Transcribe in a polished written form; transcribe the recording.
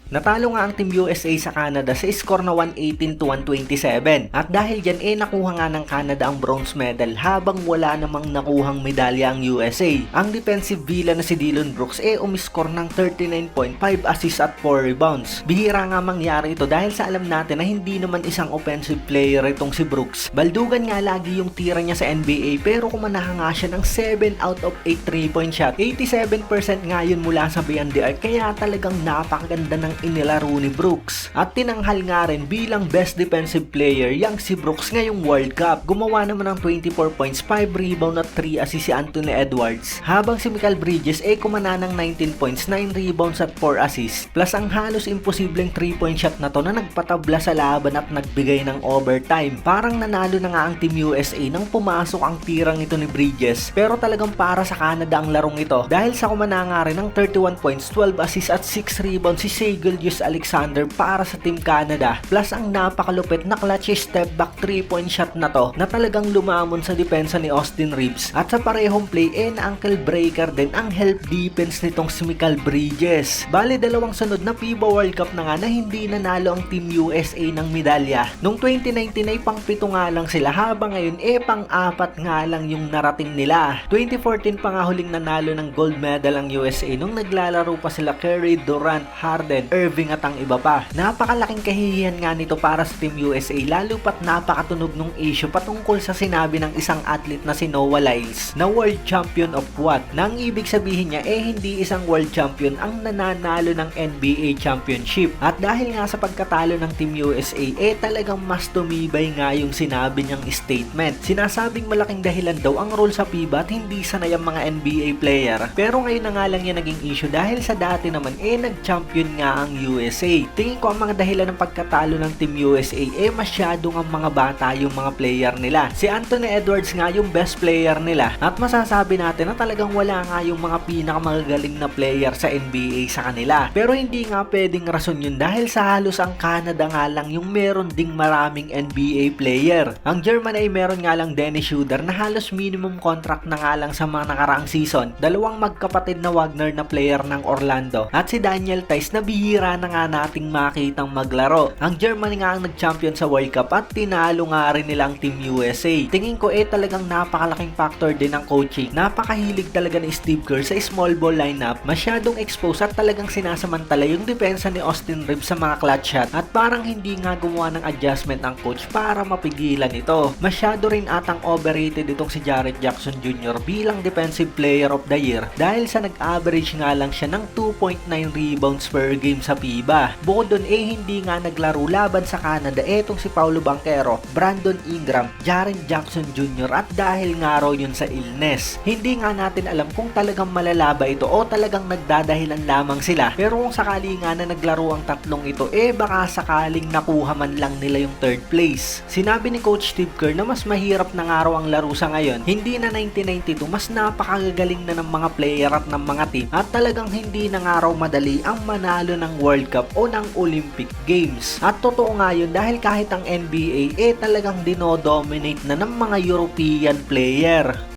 Natalo nga ang Team USA sa Canada sa score na 118-127 at dahil dyan nakuha nga ng Canada ang bronze medal habang wala namang nakuhang medalya ang USA. Ang defensive villain na si Dillon Brooks umiscore ng 39.5 assists at 4 rebounds. Bihira nga mangyari ito dahil sa alam natin na hindi naman isang offensive player itong si Brooks. Baldugan nga lagi yung tira niya sa NBA pero kumanaha nga siya ng 7 out of 8 3-point shot. 87% nga yun mula sa beyond the arc kaya talagang napakaganda ng inilaro ni Brooks. At tinanghal nga rin bilang best defensive player yang si Brooks ngayong World Cup. Gumawa naman ng 24 points, 5 rebound at 3 assists si Anthony Edwards. Habang si Mikal Bridges kumana ng 19 points, 9 rebounds at 4 assists. Plus ang halos imposibleng 3-point shot na to na nagpatabla sa laban at nagbigay ng overtime. Parang nanalo na nga ang Team USA nang pumasok ang tirang ito ni Bridges. Pero talagang para sa Canada ang larong ito dahil sa kumana nga rin ng 31 points, 12 assists at 6 rebounds si Shai Gilgeous-Alexander para sa Team Canada. Plus ang napakalupit na clutch step back 3-point shot na to na talagang lumamon sa depensa ni Austin Reeves. At sa parehong play na ankle breaker din ang help defense nitong si Mikal Bridges. Bale dalawang sunod na FIBA World Cup na nga na hindi nanalo ang Team USA ng medalya. Noong 2019 ay pang-7 nga lang sila habang ngayon pang-4 nga lang yung narating nila. 2014 pa nga huling nanalo ng gold medal ang USA nung naglalaro pa sila Curry, Durant, Harden, Irving at ang iba pa. Napakalaking kahihiyan nga nito para sa Team USA lalo pat napakatunog nung issue patungkol sa sinabi ng isang athlete na si Noah Lyles na world champion of what? Nang ibig sabihin niya hindi isang world champion ang nananalo ng NBA championship. At dahil nga sa pagkatalo ng Team USA talagang mas tumibay nga yung sinabi niyang statement. Sinasabing malaking dahilan daw ang role sa FIBA at hindi sanay ang mga NBA player. Pero ngayon na nga lang yan naging issue dahil sa dati naman nag-champion nga ang USA. Tingin ko ang mga dahilan ng pagkatalo ng Team USA masyadong ang mga bata yung mga player nila. Si Anthony Edwards nga yung best player nila at masasabi natin na talagang wala nga yung mga pinakamagagaling na player sa NBA sa kanila. Pero hindi nga pwedeng rason yun dahil sa halos ang Canada nga lang yung meron ding maraming NBA player. Ang Germany ay meron nga lang Dennis Schroeder na halos minimum contract na nga lang sa mga nakaraang season. Dalawang magkapatid na Wagner na player ng Orlando at si Daniel Theis na bihira na nga nating makitang maglaro. Ang Germany nga ang nag-champion sa World Cup at tinalo nga rin nilang Team USA. Tingin ko talagang napakalaking factor din ng coaching. Napakahilig talaga ni Steve Kerr sa small ball lineup, masyadong exposed at talagang sinasamantala yung depensa ni Austin Reeves sa mga clutch shot at parang hindi nga gumawa ng adjustment ang coach para mapigilan ito. Masyado rin atang overrated itong si Jaren Jackson Jr. bilang defensive player of the year dahil sa nag-average nga lang siya ng 2.9 rebounds per game sa FIBA. Bukod doon hindi nga naglaro laban sa Canada etong si Paolo Banchero, Brandon Ingram, Jaren Jackson Jr. at dahil nga raw yun sa illness. Hindi nga natin alam kung talagang malalaba ito o talagang nagdadahilan lamang sila. Pero kung sakali nga na naglaro ang tatlong ito baka sakaling nakuha man lang nila yung third place. Sinabi ni Coach Steve Kerr na mas mahirap na nga raw ang laro sa ngayon. Hindi na 1992, mas napakagagaling na ng mga player at ng mga team at talagang hindi na nga raw madali ang manalo ng World Cup o ng Olympic Games. At totoo nga yun dahil kahit ang NBA talagang dinodominate na ng mga European player.